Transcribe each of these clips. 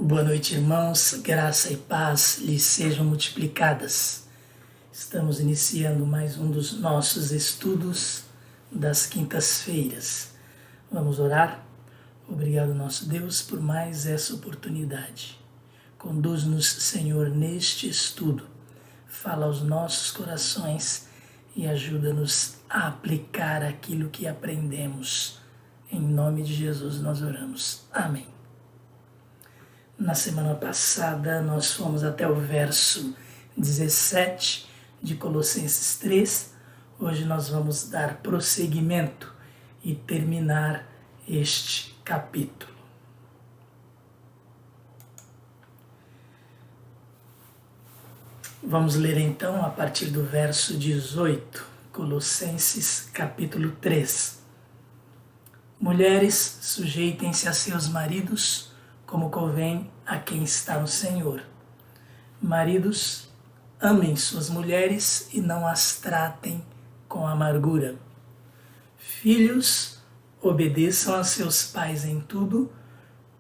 Boa noite, irmãos. Graça e paz lhes sejam multiplicadas. Estamos iniciando mais um dos nossos estudos das quintas-feiras. Vamos orar? Obrigado, nosso Deus, por mais essa oportunidade. Conduz-nos, Senhor, neste estudo. Fala aos nossos corações e ajuda-nos a aplicar aquilo que aprendemos. Em nome de Jesus nós oramos. Amém. Na semana passada nós fomos até o verso 17 de Colossenses 3. Hoje nós vamos dar prosseguimento e terminar este capítulo. Vamos ler então a partir do verso 18, Colossenses capítulo 3. Mulheres, sujeitem-se a seus maridos, como convém a quem está no Senhor. Maridos, amem suas mulheres e não as tratem com amargura. Filhos, obedeçam a seus pais em tudo,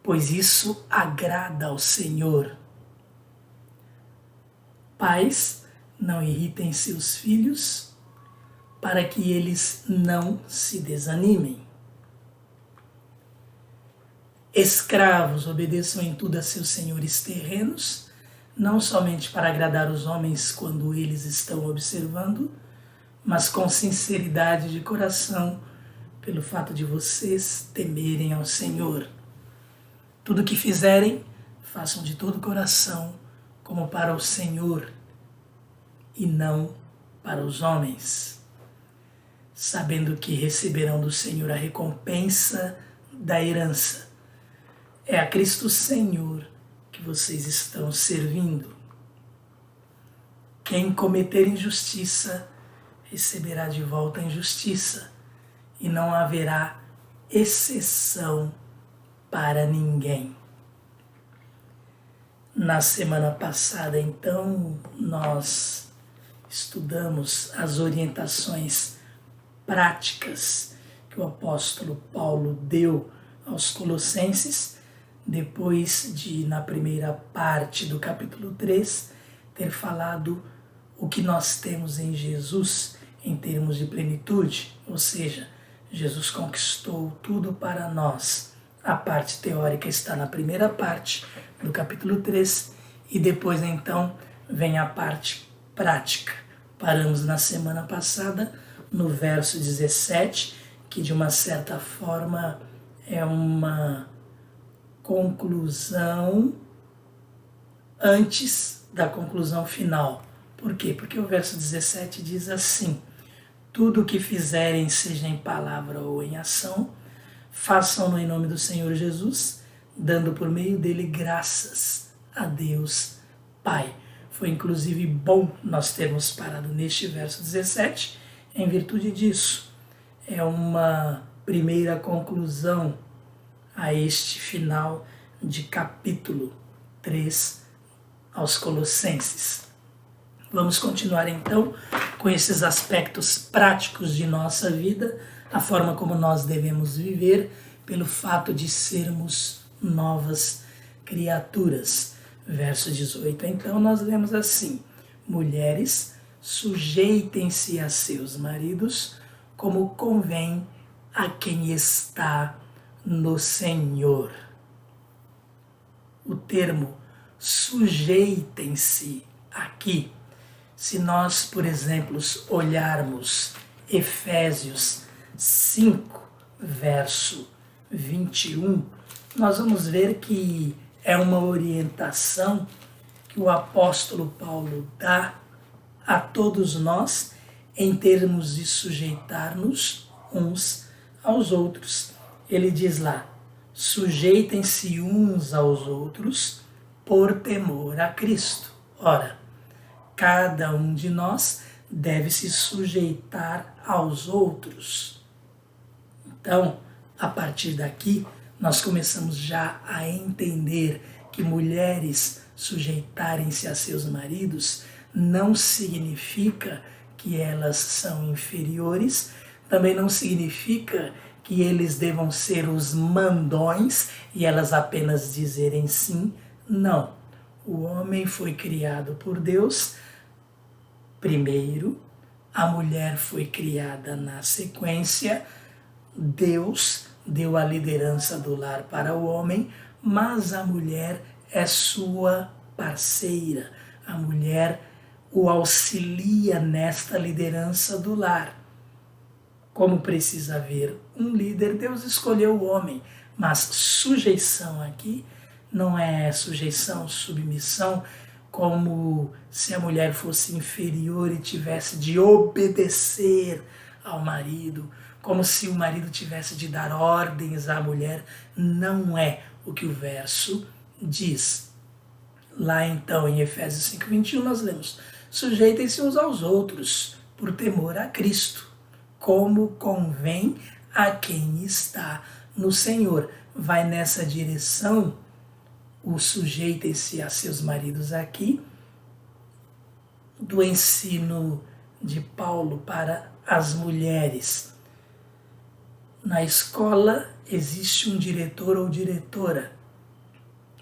pois isso agrada ao Senhor. Pais, não irritem seus filhos, para que eles não se desanimem. Escravos, obedeçam em tudo a seus senhores terrenos, não somente para agradar os homens quando eles estão observando, mas com sinceridade de coração, pelo fato de vocês temerem ao Senhor. Tudo o que fizerem, façam de todo o coração, como para o Senhor, e não para os homens, sabendo que receberão do Senhor a recompensa da herança. É a Cristo Senhor que vocês estão servindo. Quem cometer injustiça, receberá de volta a injustiça, e não haverá exceção para ninguém. Na semana passada, então, nós estudamos as orientações práticas que o apóstolo Paulo deu aos Colossenses, depois de, na primeira parte do capítulo 3, ter falado o que nós temos em Jesus em termos de plenitude, ou seja, Jesus conquistou tudo para nós. A parte teórica está na primeira parte do capítulo 3 e depois então vem a parte prática. Paramos na semana passada no verso 17, que de uma certa forma é uma conclusão antes da conclusão final. Por quê? Porque o verso 17 diz assim: tudo o que fizerem, seja em palavra ou em ação, façam-no em nome do Senhor Jesus, dando por meio dele graças a Deus Pai. Foi inclusive bom nós termos parado neste verso 17, em virtude disso. É uma primeira conclusão a este final de capítulo 3 aos Colossenses. Vamos continuar então com esses aspectos práticos de nossa vida, a forma como nós devemos viver, pelo fato de sermos novas criaturas. Verso 18, então, nós lemos assim: mulheres, sujeitem-se a seus maridos, como convém a quem está no Senhor. O termo sujeitem-se aqui, se nós, por exemplo, olharmos Efésios 5, verso 21, nós vamos ver que é uma orientação que o apóstolo Paulo dá a todos nós em termos de sujeitar-nos uns aos outros. Ele diz lá: sujeitem-se uns aos outros por temor a Cristo. Ora, cada um de nós deve se sujeitar aos outros. Então, a partir daqui, nós começamos já a entender que mulheres sujeitarem-se a seus maridos não significa que elas são inferiores, também não significa que eles devam ser os mandões e elas apenas dizerem sim, Não. O homem foi criado por Deus primeiro, a mulher foi criada na sequência, Deus deu a liderança do lar para o homem, mas a mulher é sua parceira. A mulher o auxilia nesta liderança do lar. Como precisa haver um líder, Deus escolheu o homem, mas sujeição aqui não é sujeição, submissão, como se a mulher fosse inferior e tivesse de obedecer ao marido, como se o marido tivesse de dar ordens à mulher. Não é o que o verso diz. Lá então em Efésios 5:21 nós lemos: sujeitem-se uns aos outros por temor a Cristo, como convém a quem está no Senhor. Vai nessa direção o sujeitem-se a seus maridos aqui, do ensino de Paulo para as mulheres. Na escola existe um diretor ou diretora.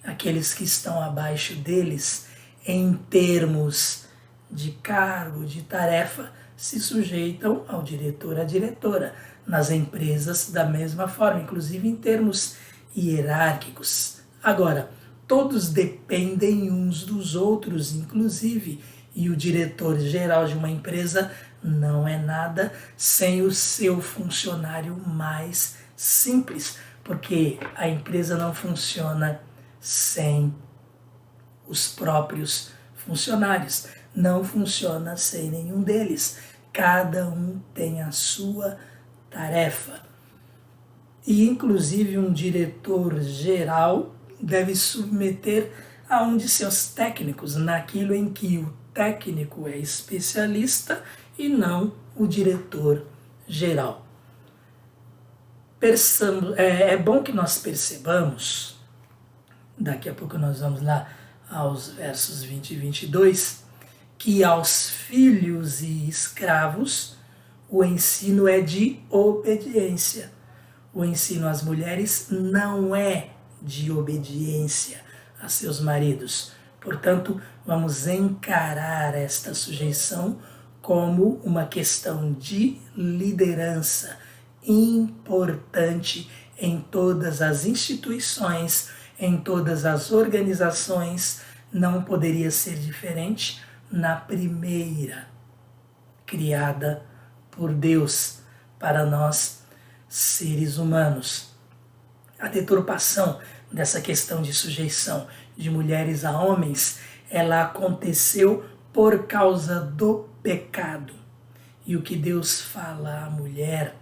Aqueles que estão abaixo deles, em termos de cargo, de tarefa, se sujeitam ao diretor, à diretora. Nas empresas, da mesma forma, inclusive em termos hierárquicos. Agora, todos dependem uns dos outros, inclusive, e o diretor-geral de uma empresa não é nada sem o seu funcionário mais simples, porque a empresa não funciona sem os próprios funcionários, não funciona sem nenhum deles. Cada um tem a sua tarefa. E, inclusive, um diretor-geral deve submeter a um de seus técnicos, naquilo em que o técnico é especialista e não o diretor-geral. É bom que nós percebamos, daqui a pouco nós vamos lá aos versos 20 e 22, que aos filhos e escravos o ensino é de obediência. O ensino às mulheres não é de obediência a seus maridos. Portanto, vamos encarar esta sujeição como uma questão de liderança importante em todas as instituições, em todas as organizações. Não poderia ser diferente na primeira, criada por Deus para nós, seres humanos. A deturpação dessa questão de sujeição de mulheres a homens, ela aconteceu por causa do pecado. E o que Deus fala à mulher,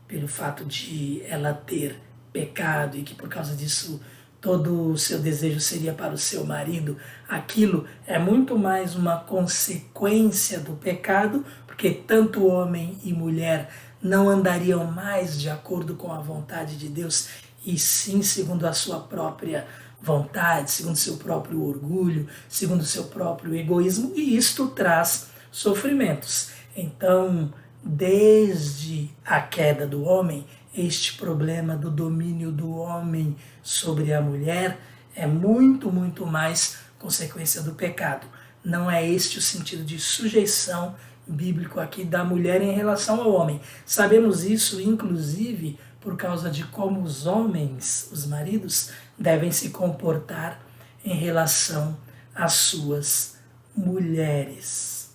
pelo fato de ela ter pecado e que por causa disso todo o seu desejo seria para o seu marido, aquilo é muito mais uma consequência do pecado, porque tanto homem e mulher não andariam mais de acordo com a vontade de Deus, e sim segundo a sua própria vontade, segundo o seu próprio orgulho, segundo o seu próprio egoísmo, e isto traz sofrimentos. Então, desde a queda do homem, este problema do domínio do homem sobre a mulher é muito, muito mais consequência do pecado. Não é este o sentido de sujeição bíblico aqui da mulher em relação ao homem. Sabemos isso, inclusive, por causa de como os homens, os maridos, devem se comportar em relação às suas mulheres.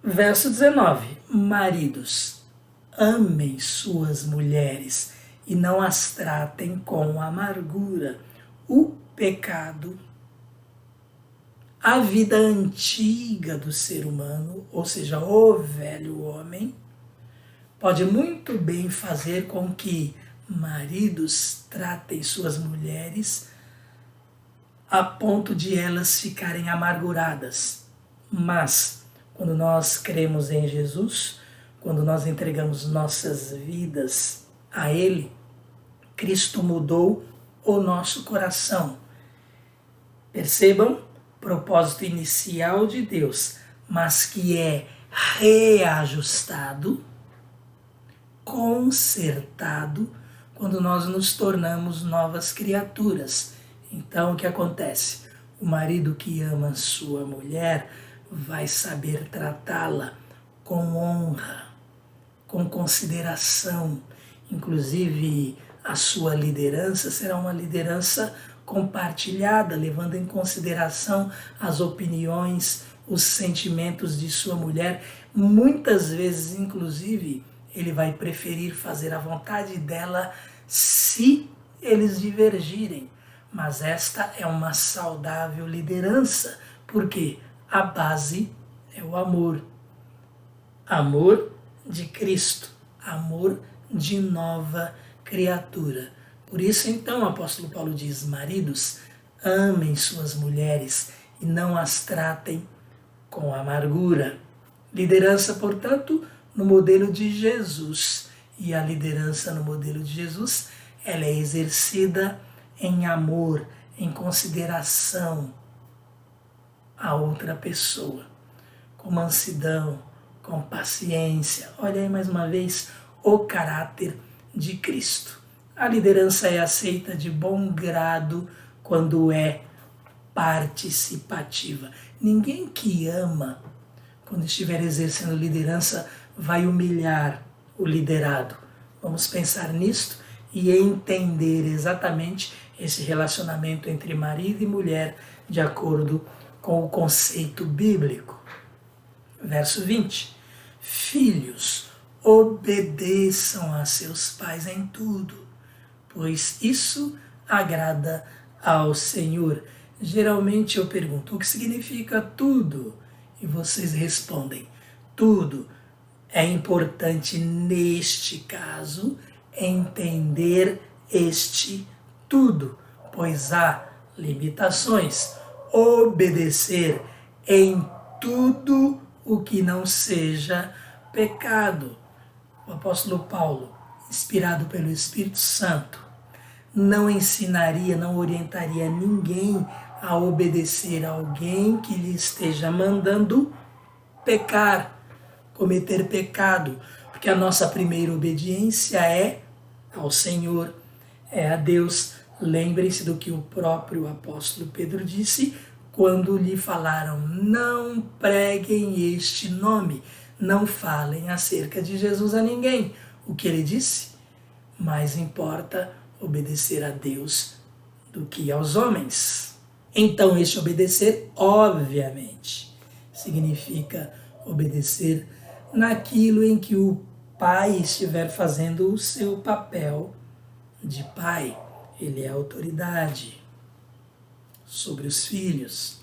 Verso 19. Maridos, amem suas mulheres e não as tratem com amargura. O pecado, a vida antiga do ser humano, ou seja, o velho homem, pode muito bem fazer com que maridos tratem suas mulheres a ponto de elas ficarem amarguradas. Mas, quando nós cremos em Jesus, quando nós entregamos nossas vidas a Ele, Cristo mudou o nosso coração. Percebam, propósito inicial de Deus, mas que é reajustado, consertado, quando nós nos tornamos novas criaturas. Então, o que acontece? O marido que ama sua mulher vai saber tratá-la com honra, com consideração. Inclusive, a sua liderança será uma liderança compartilhada, levando em consideração as opiniões, os sentimentos de sua mulher. Muitas vezes, inclusive, ele vai preferir fazer a vontade dela se eles divergirem. Mas esta é uma saudável liderança, porque a base é o amor. Amor de Cristo, amor de nova criatura. Por isso, então, o apóstolo Paulo diz: maridos, amem suas mulheres e não as tratem com amargura. Liderança, portanto, no modelo de Jesus. E a liderança no modelo de Jesus, ela é exercida em amor, em consideração a outra pessoa, com mansidão, com paciência. Olha aí mais uma vez o caráter de Cristo. A liderança é aceita de bom grado quando é participativa. Ninguém que ama, quando estiver exercendo liderança, vai humilhar o liderado. Vamos pensar nisto e entender exatamente esse relacionamento entre marido e mulher de acordo com o conceito bíblico. Verso 20. Filhos, obedeçam a seus pais em tudo, pois isso agrada ao Senhor. Geralmente eu pergunto: o que significa tudo? E vocês respondem: tudo. É importante, neste caso, entender este tudo, pois há limitações. Obedecer em tudo o que não seja pecado. O apóstolo Paulo, inspirado pelo Espírito Santo, não ensinaria, não orientaria ninguém a obedecer a alguém que lhe esteja mandando pecar, cometer pecado, porque a nossa primeira obediência é ao Senhor, é a Deus. Lembrem-se do que o próprio apóstolo Pedro disse quando lhe falaram: não preguem este nome, não falem acerca de Jesus a ninguém. O que ele disse? Mais importa obedecer a Deus do que aos homens. Então, este obedecer, obviamente, significa obedecer naquilo em que o pai estiver fazendo o seu papel de pai. Ele é a autoridade sobre os filhos.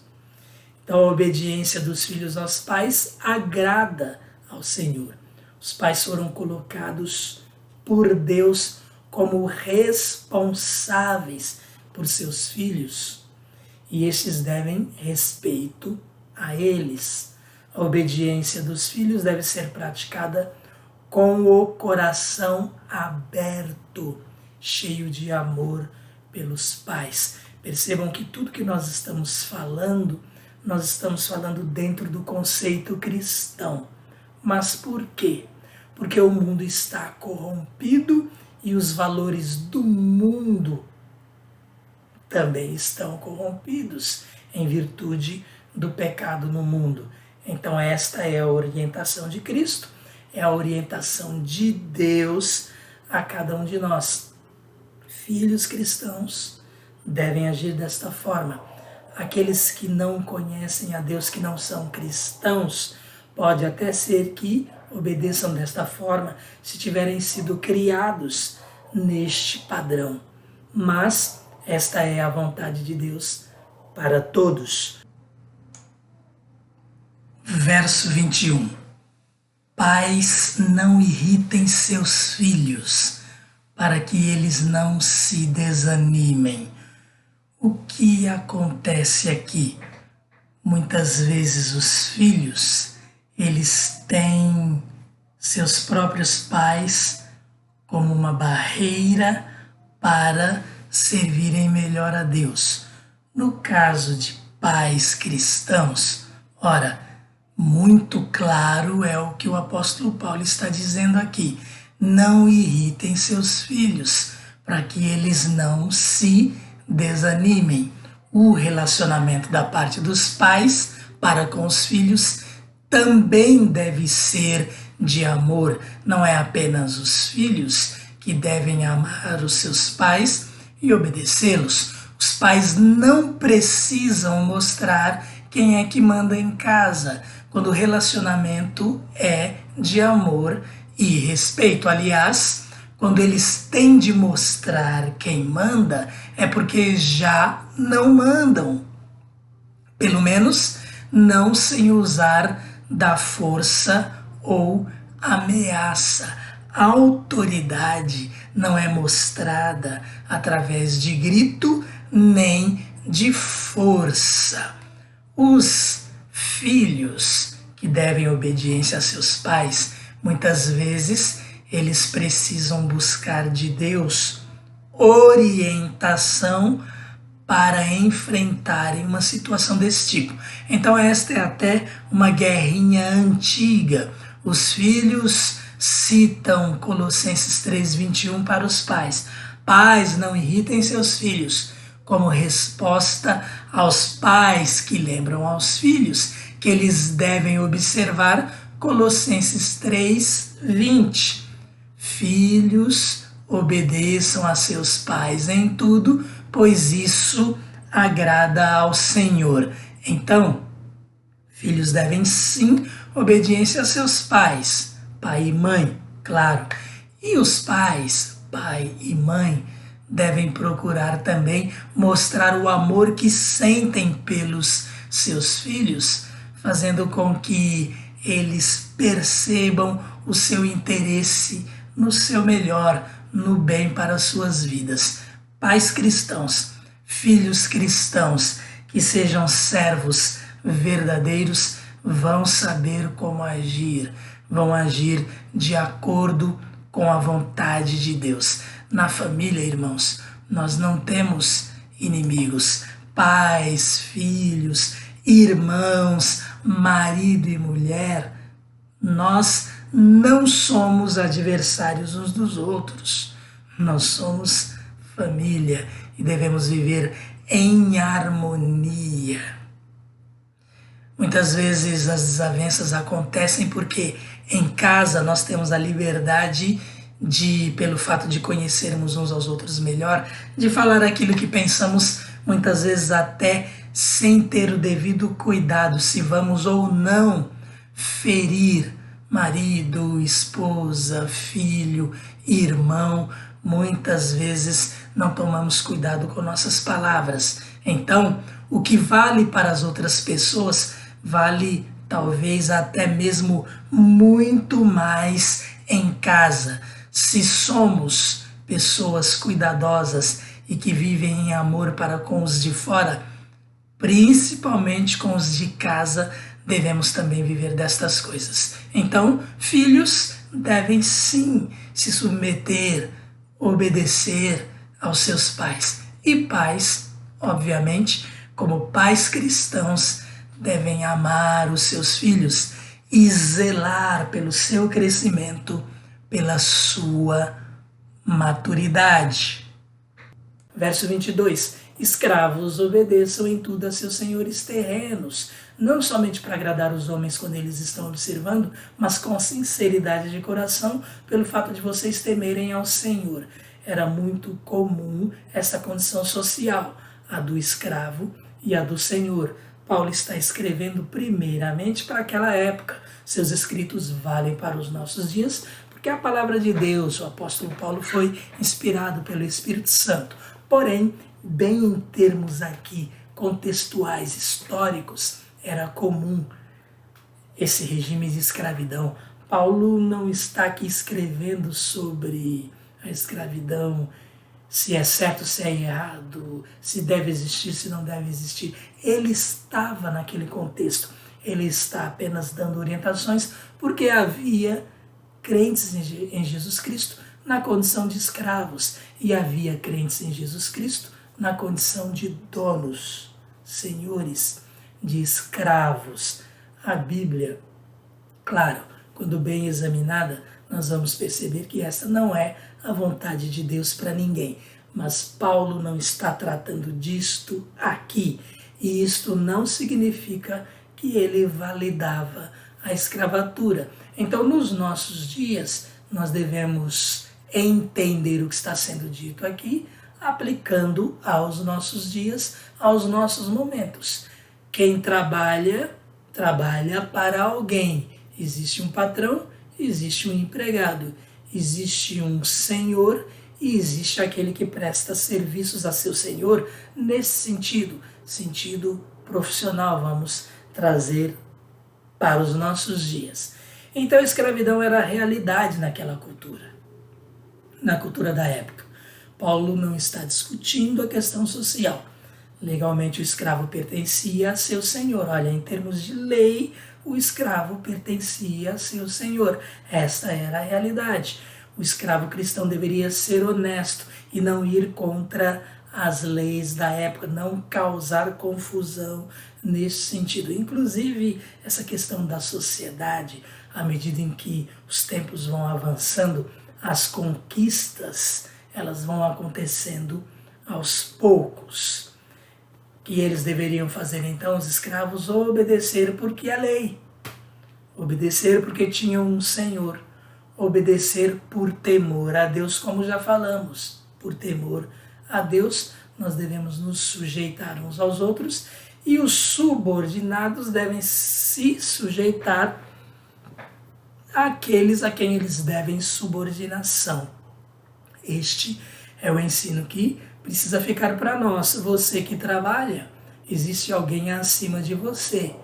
Então, a obediência dos filhos aos pais agrada ao Senhor. Os pais foram colocados por Deus como responsáveis por seus filhos, e estes devem respeito a eles. A obediência dos filhos deve ser praticada com o coração aberto, cheio de amor pelos pais. Percebam que tudo que nós estamos falando dentro do conceito cristão. Mas por quê? Porque o mundo está corrompido e os valores do mundo também estão corrompidos em virtude do pecado no mundo. Então esta é a orientação de Cristo, é a orientação de Deus a cada um de nós. Filhos cristãos devem agir desta forma. Aqueles que não conhecem a Deus, que não são cristãos, pode até ser que obedeçam desta forma se tiverem sido criados neste padrão. Mas esta é a vontade de Deus para todos. Verso 21. Pais, não irritem seus filhos, para que eles não se desanimem. O que acontece aqui? Muitas vezes os filhos, eles têm seus próprios pais como uma barreira para servirem melhor a Deus. No caso de pais cristãos, ora, muito claro é o que o apóstolo Paulo está dizendo aqui: não irritem seus filhos, para que eles não se desanimem. O relacionamento da parte dos pais para com os filhos também deve ser de amor. Não é apenas os filhos que devem amar os seus pais e obedecê-los. Os pais não precisam mostrar quem é que manda em casa, quando o relacionamento é de amor e respeito. Aliás, quando eles têm de mostrar quem manda, é porque já não mandam. Pelo menos não sem usar da força ou ameaça. A autoridade não é mostrada através de grito nem de força. Os filhos que devem obediência a seus pais, muitas vezes eles precisam buscar de Deus orientação para enfrentarem uma situação desse tipo. Então esta é até uma guerrinha antiga. Os filhos citam Colossenses 3:21 para os pais. Pais, não irritem seus filhos, como resposta aos pais que lembram aos filhos que eles devem observar Colossenses 3:20. Filhos, obedeçam a seus pais em tudo, pois isso agrada ao Senhor. Então, filhos devem sim obediência a seus pais, pai e mãe, claro. E os pais, pai e mãe, devem procurar também mostrar o amor que sentem pelos seus filhos, fazendo com que eles percebam o seu interesse no seu melhor, no bem para suas vidas. Pais cristãos, filhos cristãos, que sejam servos verdadeiros, vão saber como agir, vão agir de acordo com a vontade de Deus. Na família, irmãos, nós não temos inimigos. Pais, filhos, irmãos, marido e mulher, nós não somos adversários uns dos outros. Nós somos família e devemos viver em harmonia. Muitas vezes as desavenças acontecem porque em casa nós temos a liberdade de, pelo fato de conhecermos uns aos outros melhor, de falar aquilo que pensamos, muitas vezes até sem ter o devido cuidado se vamos ou não ferir marido, esposa, filho, irmão. Muitas vezes não tomamos cuidado com nossas palavras. Então, o que vale para as outras pessoas vale talvez até mesmo muito mais em casa. Se somos pessoas cuidadosas e que vivem em amor para com os de fora, principalmente com os de casa, devemos também viver destas coisas. Então, filhos devem sim se submeter, obedecer aos seus pais. E pais, obviamente, como pais cristãos, devem amar os seus filhos e zelar pelo seu crescimento, pela sua maturidade. Verso 22. Escravos, obedeçam em tudo a seus senhores terrenos, não somente para agradar os homens quando eles estão observando, mas com sinceridade de coração, pelo fato de vocês temerem ao Senhor. Era muito comum essa condição social, a do escravo e a do senhor. Paulo está escrevendo primeiramente para aquela época. Seus escritos valem para os nossos dias, porque a palavra de Deus, o apóstolo Paulo, foi inspirado pelo Espírito Santo. Porém, bem em termos aqui contextuais, históricos, era comum esse regime de escravidão. Paulo não está aqui escrevendo sobre a escravidão, se é certo, se é errado, se deve existir, se não deve existir. Ele estava naquele contexto. Ele está apenas dando orientações porque havia crentes em Jesus Cristo na condição de escravos e havia crentes em Jesus Cristo na condição de donos, senhores, de escravos. A Bíblia, claro, quando bem examinada, nós vamos perceber que essa não é a vontade de Deus para ninguém. Mas Paulo não está tratando disto aqui. E isto não significa que ele validava a escravatura. Então, nos nossos dias, nós devemos entender o que está sendo dito aqui, aplicando aos nossos dias, aos nossos momentos. Quem trabalha, trabalha para alguém. Existe um patrão, existe um empregado, existe um senhor e existe aquele que presta serviços a seu senhor. Nesse sentido profissional, vamos trazer para os nossos dias. Então a escravidão era a realidade naquela cultura, na cultura da época. Paulo não está discutindo a questão social. Legalmente o escravo pertencia a seu senhor. Olha, em termos de lei, o escravo pertencia a seu senhor. Esta era a realidade. O escravo cristão deveria ser honesto e não ir contra as leis da época, não causar confusão nesse sentido. Inclusive, essa questão da sociedade, à medida em que os tempos vão avançando, as conquistas, elas vão acontecendo aos poucos. Que eles deveriam fazer então, os escravos, obedecer porque é lei, obedecer porque tinham um senhor, obedecer por temor a Deus, como já falamos, por temor a Deus nós devemos nos sujeitar uns aos outros e os subordinados devem se sujeitar àqueles a quem eles devem subordinação. Este é o ensino que precisa ficar para nós. Você que trabalha, existe alguém acima de você.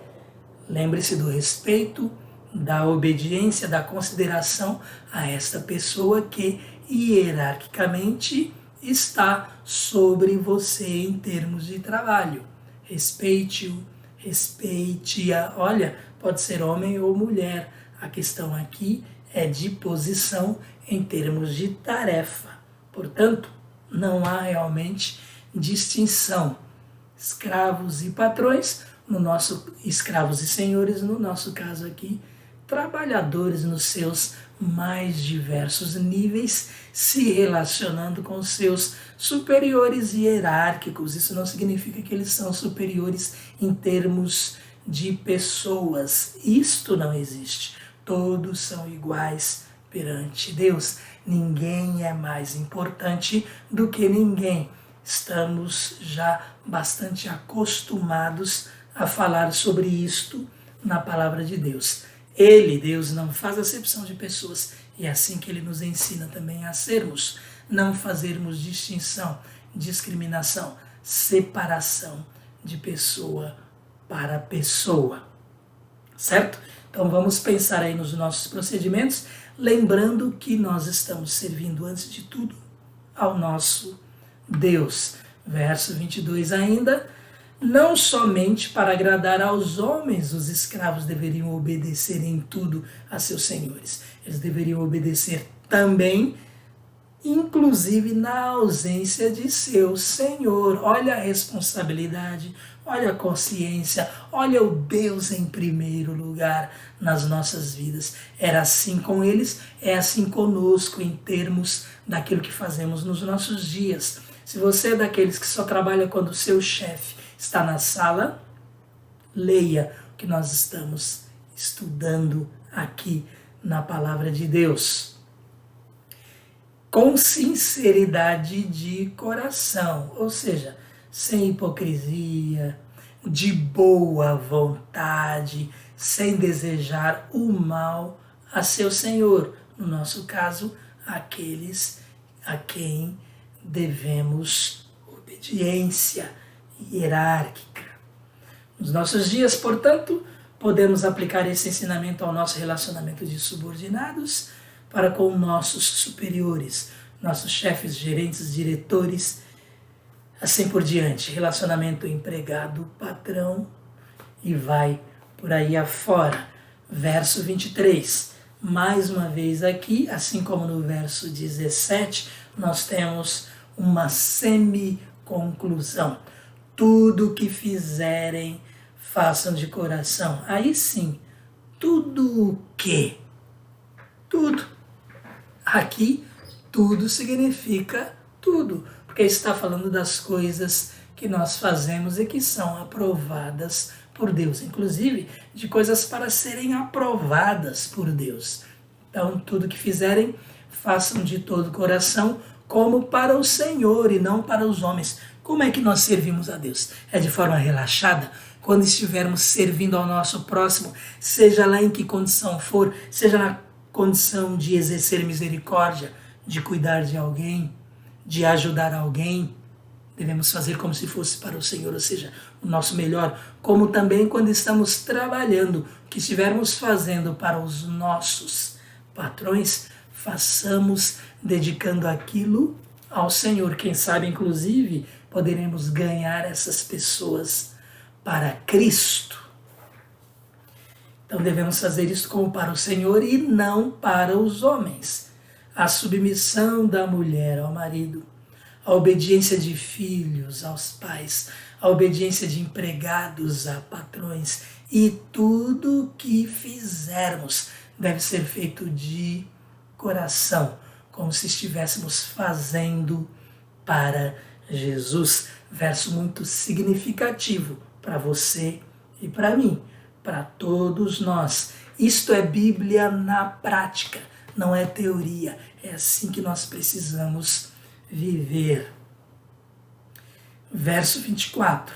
Lembre-se do respeito, da obediência, da consideração a esta pessoa que hierarquicamente está sobre você em termos de trabalho. Respeite-o, respeite-a. Olha, pode ser homem ou mulher. A questão aqui é de posição em termos de tarefa. Portanto, não há realmente distinção. Escravos e patrões, escravos e senhores, no nosso caso aqui, trabalhadores nos seus mais diversos níveis, se relacionando com seus superiores hierárquicos. Isso não significa que eles são superiores em termos de pessoas. Isto não existe. Todos são iguais perante Deus. Ninguém é mais importante do que ninguém. Estamos já bastante acostumados a falar sobre isto na palavra de Deus. Ele, Deus, não faz acepção de pessoas e é assim que Ele nos ensina também a sermos. Não fazermos distinção, discriminação, separação de pessoa para pessoa. Certo? Então vamos pensar aí nos nossos procedimentos, lembrando que nós estamos servindo, antes de tudo, ao nosso Deus. Verso 22 ainda, não somente para agradar aos homens os escravos deveriam obedecer em tudo a seus senhores. Eles deveriam obedecer também, inclusive na ausência de seu senhor. Olha a responsabilidade, olha a consciência, olha o Deus em primeiro lugar nas nossas vidas. Era assim com eles, é assim conosco em termos daquilo que fazemos nos nossos dias. Se você é daqueles que só trabalha quando o seu chefe está na sala, leia o que nós estamos estudando aqui na palavra de Deus. Com sinceridade de coração, ou seja, sem hipocrisia, de boa vontade, sem desejar o mal a seu senhor. No nosso caso, aqueles a quem devemos obediência hierárquica. Nos nossos dias, portanto, podemos aplicar esse ensinamento ao nosso relacionamento de subordinados para com nossos superiores, nossos chefes, gerentes, diretores, assim por diante. Relacionamento empregado-patrão e vai por aí afora. Verso 23. Mais uma vez aqui, assim como no verso 17, nós temos uma semi-conclusão. Tudo que fizerem, façam de coração. Aí sim, tudo o quê? Tudo. Aqui, tudo significa tudo, porque está falando das coisas que nós fazemos e que são aprovadas por Deus, inclusive de coisas para serem aprovadas por Deus. Então, tudo que fizerem, façam de todo o coração, como para o Senhor e não para os homens. Como é que nós servimos a Deus? É de forma relaxada? Quando estivermos servindo ao nosso próximo, seja lá em que condição for, seja na condição de exercer misericórdia, de cuidar de alguém, de ajudar alguém, devemos fazer como se fosse para o Senhor, ou seja, o nosso melhor, como também quando estamos trabalhando, que estivermos fazendo para os nossos patrões, façamos dedicando aquilo ao Senhor. Quem sabe, inclusive, poderemos ganhar essas pessoas para Cristo. Então devemos fazer isso como para o Senhor e não para os homens. A submissão da mulher ao marido, a obediência de filhos aos pais, a obediência de empregados a patrões e tudo que fizermos deve ser feito de coração, como se estivéssemos fazendo para Jesus. Verso muito significativo para você e para mim, para todos nós. Isto é Bíblia na prática, não é teoria. É assim que nós precisamos viver. Verso 24,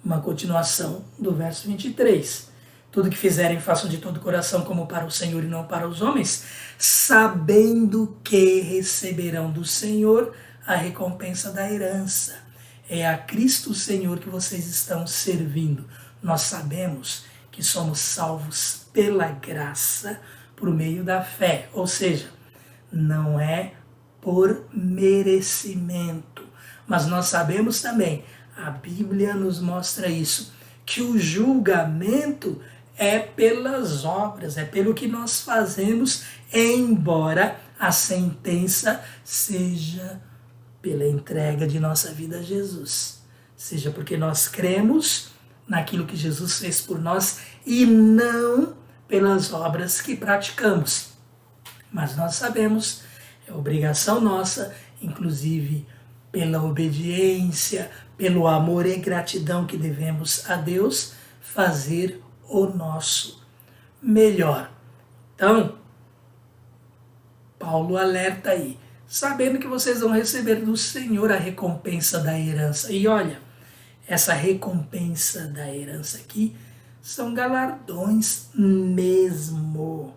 uma continuação do verso 23. Tudo que fizerem, façam de todo o coração, como para o Senhor e não para os homens, sabendo que receberão do Senhor a recompensa da herança. É a Cristo Senhor que vocês estão servindo. Nós sabemos que somos salvos pela graça, por meio da fé. Ou seja, não é por merecimento. Mas nós sabemos também, a Bíblia nos mostra isso, que o julgamento é pelas obras, é pelo que nós fazemos, embora a sentença seja pela entrega de nossa vida a Jesus. Seja porque nós cremos naquilo que Jesus fez por nós e não pelas obras que praticamos. Mas nós sabemos, é obrigação nossa, inclusive pela obediência, pelo amor e gratidão que devemos a Deus, fazer o nosso melhor. Então, Paulo alerta aí, sabendo que vocês vão receber do Senhor a recompensa da herança. E olha, essa recompensa da herança aqui são galardões mesmo.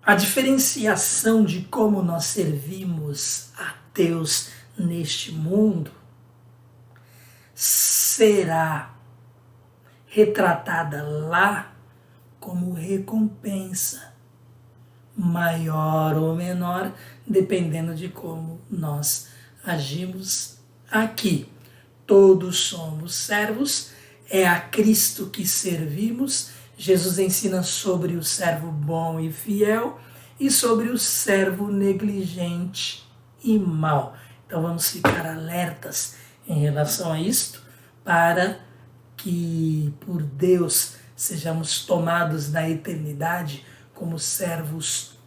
A diferenciação de como nós servimos a Deus neste mundo será retratada lá como recompensa, maior ou menor, dependendo de como nós agimos aqui. Todos somos servos, é a Cristo que servimos. Jesus ensina sobre o servo bom e fiel e sobre o servo negligente e mau. Então vamos ficar alertas em relação a isto, para que por Deus sejamos tomados na eternidade como servos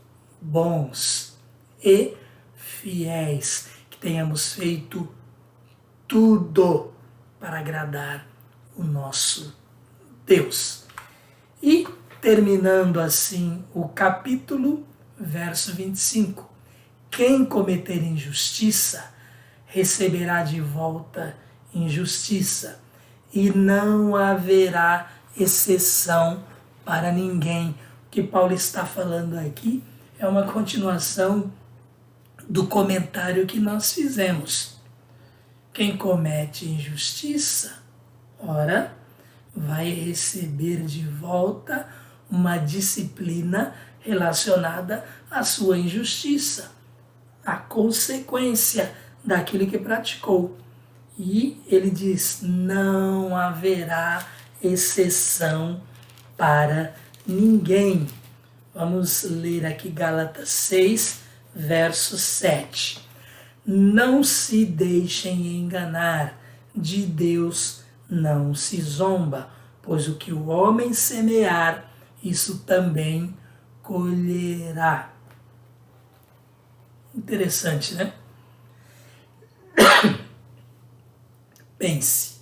bons e fiéis, que tenhamos feito tudo para agradar o nosso Deus. E terminando assim o capítulo, verso 25. Quem cometer injustiça receberá de volta injustiça, e não haverá exceção para ninguém. O que Paulo está falando aqui é uma continuação do comentário que nós fizemos. Quem comete injustiça, ora, vai receber de volta uma disciplina relacionada à sua injustiça, a consequência daquilo que praticou. E ele diz, não haverá exceção para ninguém. Vamos ler aqui Gálatas 6, verso 7. Não se deixem enganar, de Deus não se zomba, pois o que o homem semear, isso também colherá. Interessante, né? Pense,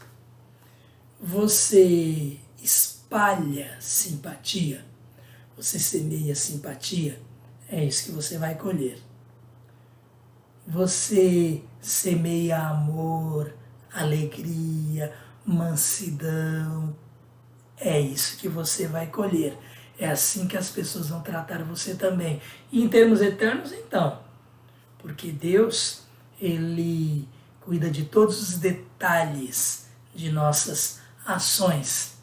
você espalha simpatia, você semeia simpatia, é isso que você vai colher. Você semeia amor, alegria, mansidão, é isso que você vai colher. É assim que as pessoas vão tratar você também. E em termos eternos, então, porque Deus, Ele cuida de todos os detalhes de nossas ações.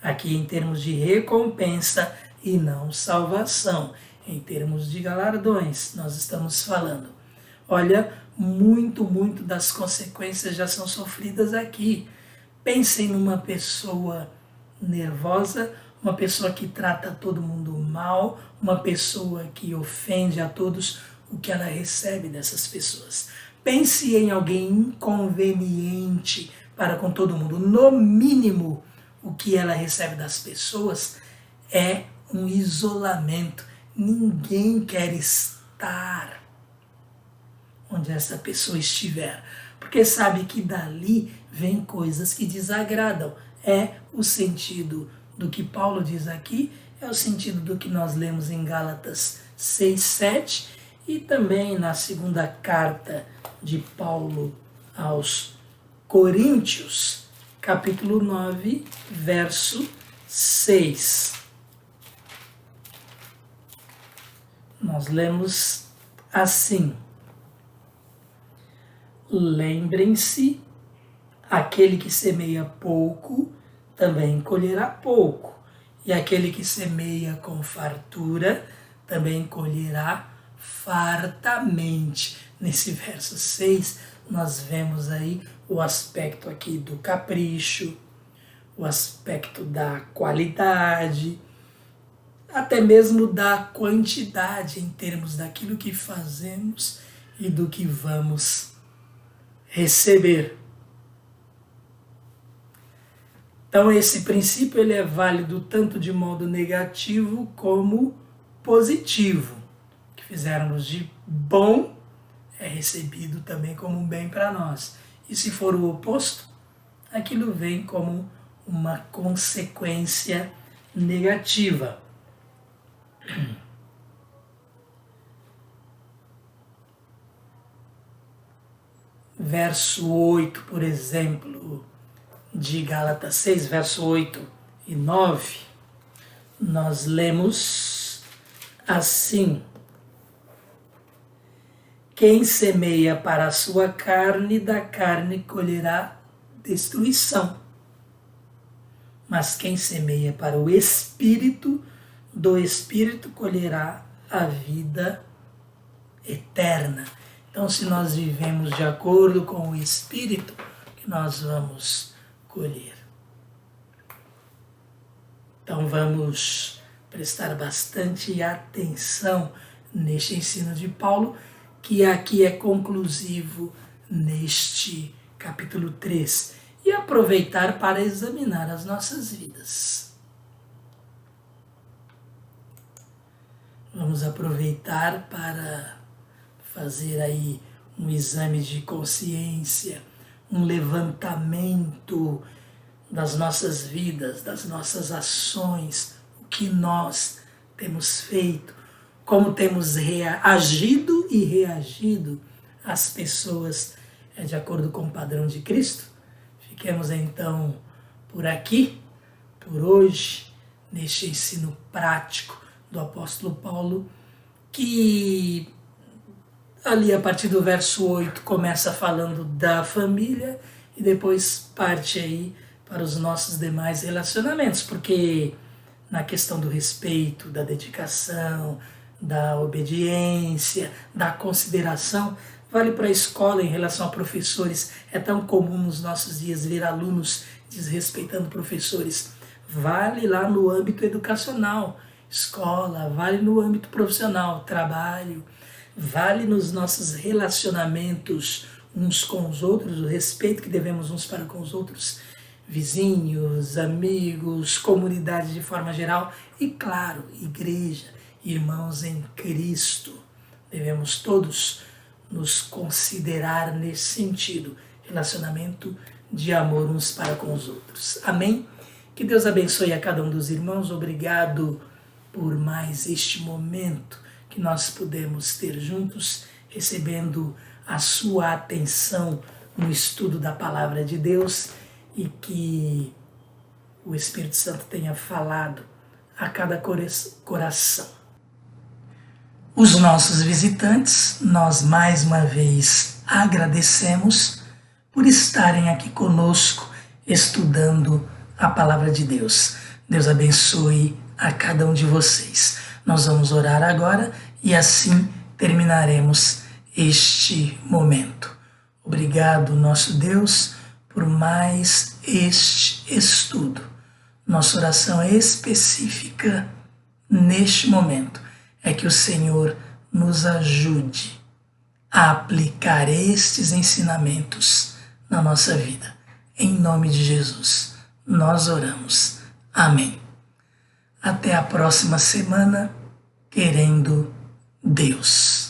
Aqui em termos de recompensa e não salvação. Em termos de galardões, nós estamos falando. Olha, muito das consequências já são sofridas aqui. Pensem numa pessoa nervosa, uma pessoa que trata todo mundo mal, uma pessoa que ofende a todos, o que ela recebe dessas pessoas. Pense em alguém inconveniente para com todo mundo. No mínimo, o que ela recebe das pessoas é um isolamento. Ninguém quer estar onde essa pessoa estiver, porque sabe que dali vem coisas que desagradam. É o sentido do que Paulo diz aqui, é o sentido do que nós lemos em Gálatas 6, 7 e também na segunda carta de Paulo aos Coríntios, capítulo 9, verso 6. Nós lemos assim: lembrem-se, aquele que semeia pouco também colherá pouco, e aquele que semeia com fartura também colherá fartamente. Nesse verso 6, nós vemos aí o aspecto aqui do capricho, o aspecto da qualidade, até mesmo da quantidade em termos daquilo que fazemos e do que vamos receber. Então esse princípio ele é válido tanto de modo negativo como positivo. O que fizermos de bom é recebido também como um bem para nós. E se for o oposto, aquilo vem como uma consequência negativa. Verso 8, por exemplo, de Gálatas 6, verso 8 e 9, nós lemos assim: quem semeia para a sua carne, da carne colherá destruição. Mas quem semeia para o Espírito, do Espírito colherá a vida eterna. Então, se nós vivemos de acordo com o Espírito, que nós vamos colher. Então, vamos prestar bastante atenção neste ensino de Paulo, que aqui é conclusivo neste capítulo 3, e aproveitar para examinar as nossas vidas. Vamos aproveitar para fazer aí um exame de consciência, um levantamento das nossas vidas, das nossas ações, o que nós temos feito, como temos agido e reagido às pessoas de acordo com o padrão de Cristo. Fiquemos então por aqui, por hoje, neste ensino prático do apóstolo Paulo, que ali a partir do verso 8 começa falando da família e depois parte aí para os nossos demais relacionamentos, porque na questão do respeito, da dedicação, da obediência, da consideração, vale para a escola em relação a professores. É tão comum nos nossos dias ver alunos desrespeitando professores. Vale lá no âmbito educacional, escola, vale no âmbito profissional, trabalho, vale nos nossos relacionamentos uns com os outros, o respeito que devemos uns para com os outros, vizinhos, amigos, comunidade de forma geral e, claro, igreja. irmãos em Cristo. Devemos todos nos considerar nesse sentido, relacionamento de amor uns para com os outros. Amém? Que Deus abençoe a cada um dos irmãos. Obrigado por mais este momento que nós pudemos ter juntos, recebendo a sua atenção no estudo da Palavra de Deus, e que o Espírito Santo tenha falado a cada coração. Os nossos visitantes, nós mais uma vez agradecemos por estarem aqui conosco estudando a Palavra de Deus. Deus abençoe a cada um de vocês. Nós vamos orar agora e assim terminaremos este momento. Obrigado, nosso Deus, por mais este estudo. Nossa oração específica neste momento é que o Senhor nos ajude a aplicar estes ensinamentos na nossa vida. Em nome de Jesus, nós oramos. Amém. Até a próxima semana, querendo Deus.